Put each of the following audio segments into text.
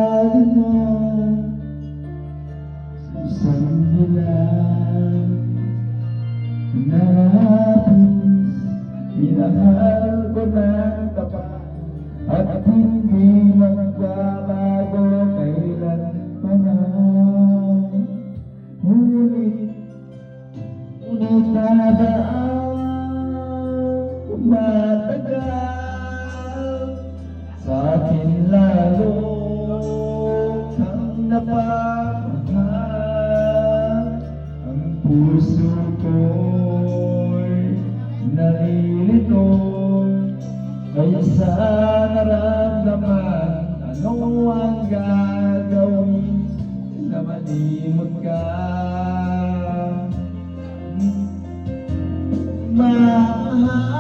lalo na sa isang nilang nais. Minahal ko ng tapat at hindi magbabago kailanman. Ngunit nadaan, tumatagal sa akin lalo kang napapahal. Ang puso ko'y nalilito kaya sa naramdaman. Ano ang gagawin na malimot ka? Mahal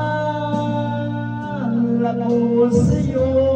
ako sa'yo.